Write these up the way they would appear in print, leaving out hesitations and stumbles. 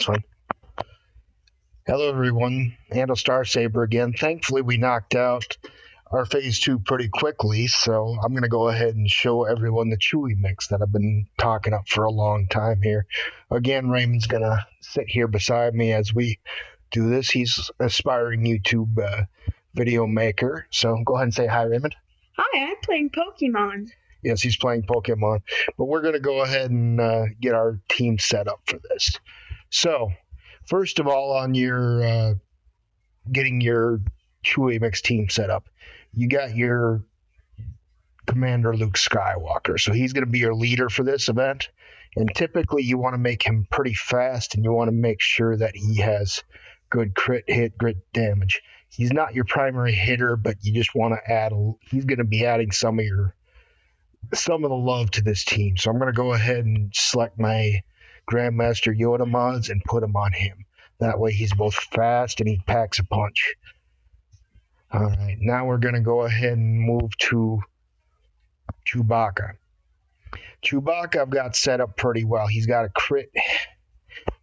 this one. Hello everyone, Handle Star Saber again. Thankfully we knocked out our phase 2 pretty quickly, so I'm going to go ahead and show everyone the Chewie mix that I've been talking up for a long time here. Again, Raymond's going to sit here beside me as we do this. He's an aspiring YouTube video maker, so go ahead and say hi, Raymond. Hi, I'm playing Pokemon. Yes, he's playing Pokemon, but we're going to go ahead and get our team set up for this. So, first of all, on your getting your Chewie mix team set up, you got your Commander Luke Skywalker. So he's going to be your leader for this event. And typically you want to make him pretty fast, and you want to make sure that he has good crit hit, grit damage. He's not your primary hitter, but you just want to add he's going to be adding some of the love to this team. So I'm going to go ahead and select my Grandmaster Yoda mods and put him on him. That way he's both fast and he packs a punch. Alright, now we're going to go ahead and move to Chewbacca. Chewbacca I've got set up pretty well. He's got a crit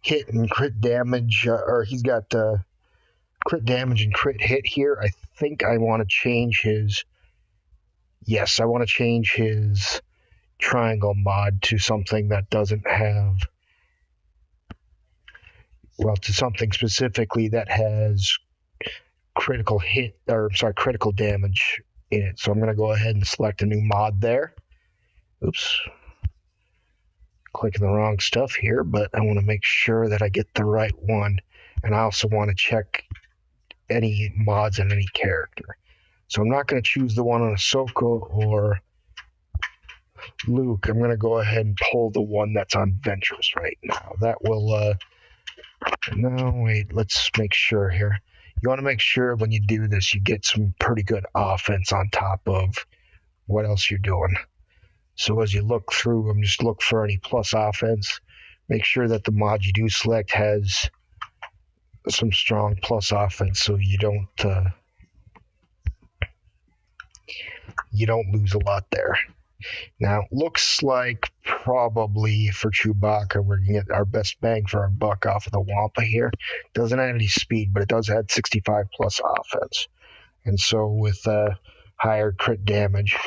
hit and crit damage, or he's got crit damage and crit hit here. I think I want to change his... Yes, I want to change his triangle mod to something that doesn't have... Well, to something specifically that has critical damage in it. So I'm going to go ahead and select a new mod there. Oops. Clicking the wrong stuff here, but I want to make sure that I get the right one. And I also want to check any mods on any character. So I'm not going to choose the one on Ahsoka or Luke. I'm going to go ahead and pull the one that's on Ventress right now. That will... No, wait, let's make sure here. You want to make sure when you do this, you get some pretty good offense on top of what else you're doing. So as you look through them, just look for any plus offense. Make sure that the mod you do select has some strong plus offense, so you don't lose a lot there. Now, looks like probably for Chewbacca, we're going to get our best bang for our buck off of the Wampa here. Doesn't add any speed, but it does add 65 plus offense. And so with higher crit damage,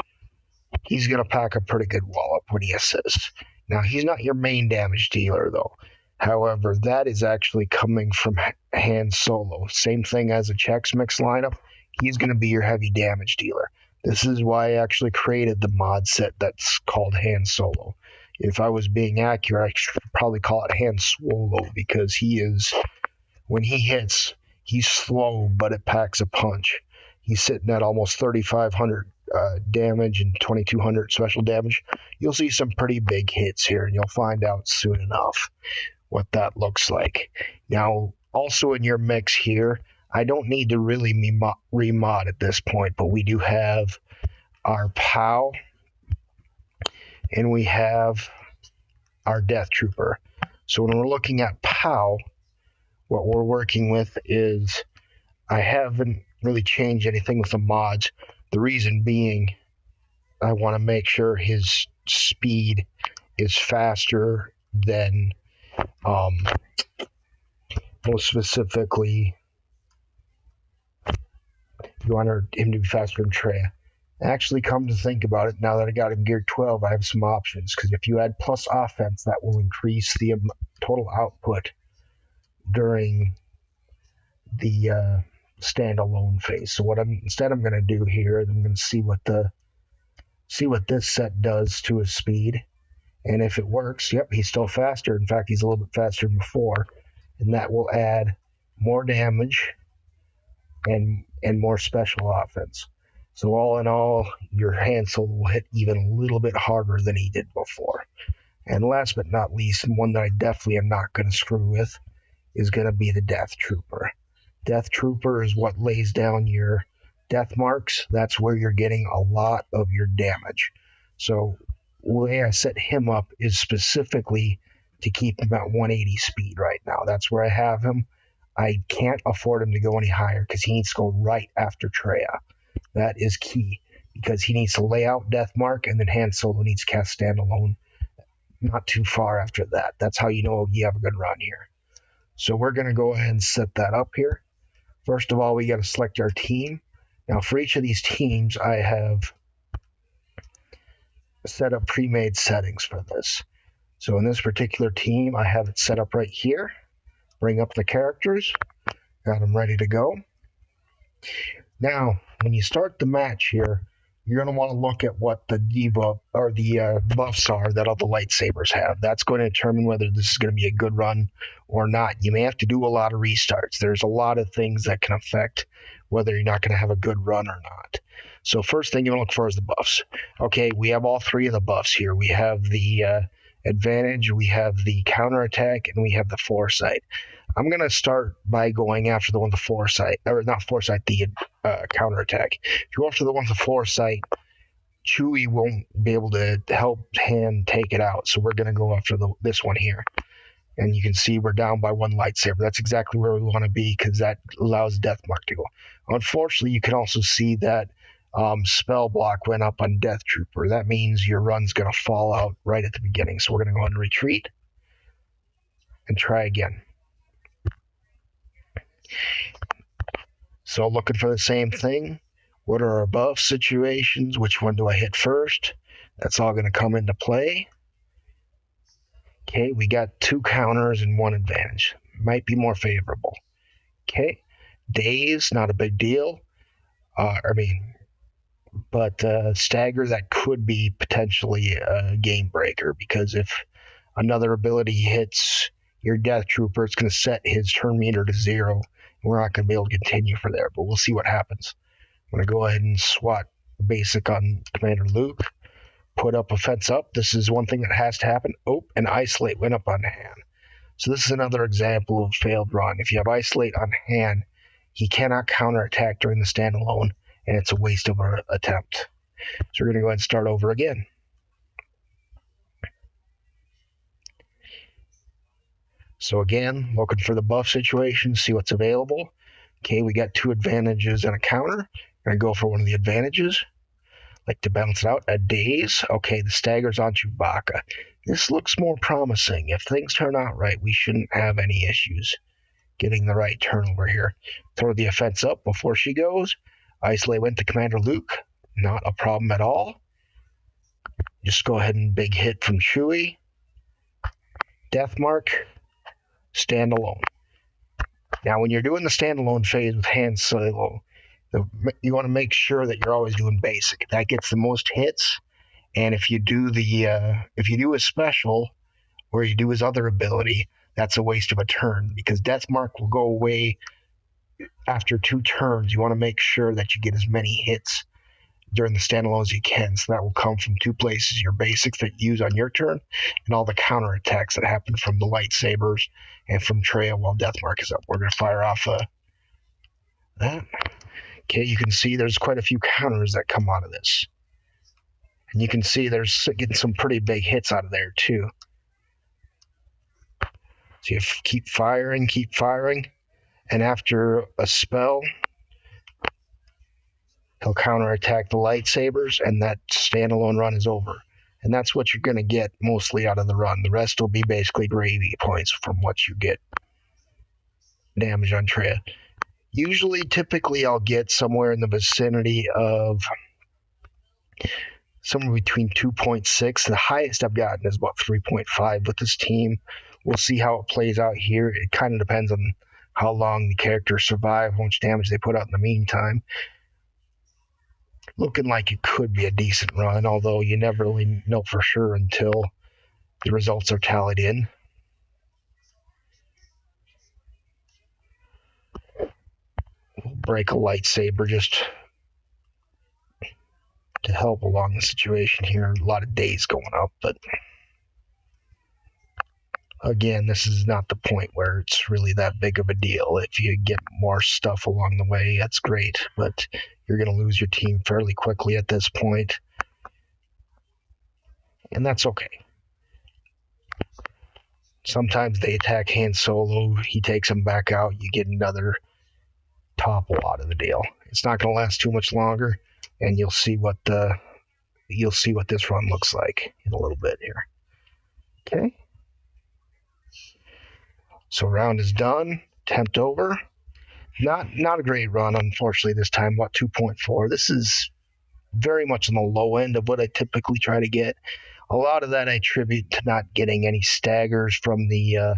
he's going to pack a pretty good wallop when he assists. Now, he's not your main damage dealer, though. However, that is actually coming from Han Solo. Same thing as a Chex Mix lineup. He's going to be your heavy damage dealer. This is why I actually created the mod set that's called Han Solo. If I was being accurate, I should probably call it Han Swolo, because when he hits, he's slow, but it packs a punch. He's sitting at almost 3,500 damage and 2,200 special damage. You'll see some pretty big hits here, and you'll find out soon enough what that looks like. Now, also in your mix here, I don't need to really remod at this point, but we do have our POW, and we have our Death Trooper. So when we're looking at POW, what we're working with is, I haven't really changed anything with the mods. The reason being, I want to make sure his speed is faster than, most specifically, you want him to be faster than Traya. Actually, come to think about it, now that I got him geared 12, I have some options. Because if you add plus offense, that will increase the total output during the standalone phase. So what I'm going to do here is I'm going to see what this set does to his speed. And if it works, yep, he's still faster. In fact, he's a little bit faster than before. And that will add more damage and more special offense. So all in all, your Han Solo will hit even a little bit harder than he did before. And last but not least, and one that I definitely am not going to screw with, is going to be the Death Trooper. Death Trooper is what lays down your death marks. That's where you're getting a lot of your damage. So the way I set him up is specifically to keep him at 180 speed right now. That's where I have him. I can't afford him to go any higher because he needs to go right after Traya. That is key, because he needs to lay out Death Mark, and then Han Solo needs to cast Standalone not too far after that. That's how you know you have a good run here. So we're going to go ahead and set that up here. First of all, we got to select our team. Now for each of these teams, I have set up pre-made settings for this. So in this particular team, I have it set up right here. Bring up the characters. Got them ready to go. Now, when you start the match here, you're going to want to look at what the debuff or the buffs are that all the lightsabers have. That's going to determine whether this is going to be a good run or not. You may have to do a lot of restarts. There's a lot of things that can affect whether you're not going to have a good run or not. So first thing you want to look for is the buffs. Okay, we have all three of the buffs here. We have the advantage, we have the counterattack, and we have the foresight. I'm going to start by going after the one with the foresight, or not foresight, the counterattack. If you go after the one with the foresight, Chewie won't be able to help Han take it out. So we're going to go after this one here. And you can see we're down by one lightsaber. That's exactly where we want to be because that allows Death Mark to go. Unfortunately, you can also see that spell block went up on Death Trooper. That means your run's going to fall out right at the beginning. So we're going to go ahead and retreat and try again. So looking for the same thing. What are our buff situations? Which one do I hit first? That's all going to come into play. Okay, we got 2 counters and 1 advantage. Might be more favorable. Okay, days, not a big deal. But stagger, that could be potentially a game breaker because if another ability hits your Death Trooper, it's going to set his turn meter to 0. We're not going to be able to continue for there, but we'll see what happens. I'm going to go ahead and swat basic on Commander Luke. Put up a fence up. This is one thing that has to happen. Oh, and isolate went up on Han. So this is another example of failed run. If you have isolate on Han, he cannot counterattack during the standalone, and it's a waste of an attempt. So we're going to go ahead and start over again. So again, looking for the buff situation, see what's available. Okay, we got 2 advantages and a counter. Going to go for one of the advantages. Like to balance it out. A daze. Okay, the stagger's on Chewbacca. This looks more promising. If things turn out right, we shouldn't have any issues getting the right turnover here. Throw the offense up before she goes. Isolate went to Commander Luke. Not a problem at all. Just go ahead and big hit from Chewie. Death Mark. Standalone. Now, when you're doing the standalone phase with Han Solo, you want to make sure that you're always doing basic. That gets the most hits. And if you do a special or you do his other ability, that's a waste of a turn because Death Mark will go away after 2 turns. You want to make sure that you get as many hits during the standalone as you can. So that will come from 2 places: your basics that you use on your turn and all the counterattacks that happen from the lightsabers and from Traya while Death Mark is up. We're going to fire off that. Okay, you can see there's quite a few counters that come out of this. And you can see there's getting some pretty big hits out of there too. So you keep firing. And after a spell, he'll counterattack the lightsabers, and that standalone run is over. And that's what you're going to get mostly out of the run. The rest will be basically gravy points from what you get damage on Traya. Typically, I'll get somewhere in the vicinity of somewhere between 2.6. The highest I've gotten is about 3.5 with this team. We'll see how it plays out here. It kind of depends on how long the characters survive, how much damage they put out in the meantime. Looking like it could be a decent run, although you never really know for sure until the results are tallied in. We'll break a lightsaber just to help along the situation here. A lot of days going up, but again, this is not the point where it's really that big of a deal. If you get more stuff along the way, that's great, but you're going to lose your team fairly quickly at this point, and that's okay. Sometimes they attack Han Solo, he takes them back out, you get another topple out of the deal. It's not going to last too much longer, and you'll see what this run looks like in a little bit here. Okay. So round is done. Tempt over. Not a great run, unfortunately, this time. What, 2.4? This is very much on the low end of what I typically try to get. A lot of that I attribute to not getting any staggers from the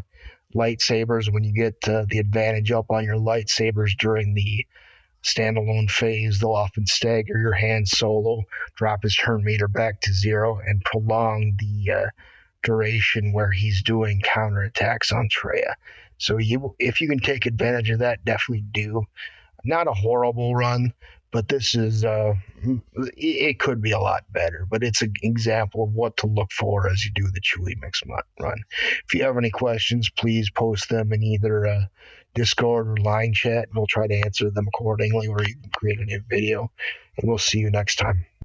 lightsabers. When you get the advantage up on your lightsabers during the standalone phase, they'll often stagger your hand solo, drop his turn meter back to 0, and prolong the duration where he's doing counterattacks on Traya. So if you can take advantage of that, definitely do. Not a horrible run, but this is it could be a lot better. But it's an example of what to look for as you do the Chewie mix run. If you have any questions, please post them in either Discord or line chat, and we'll try to answer them accordingly, or you can create a new video. And we'll see you next time.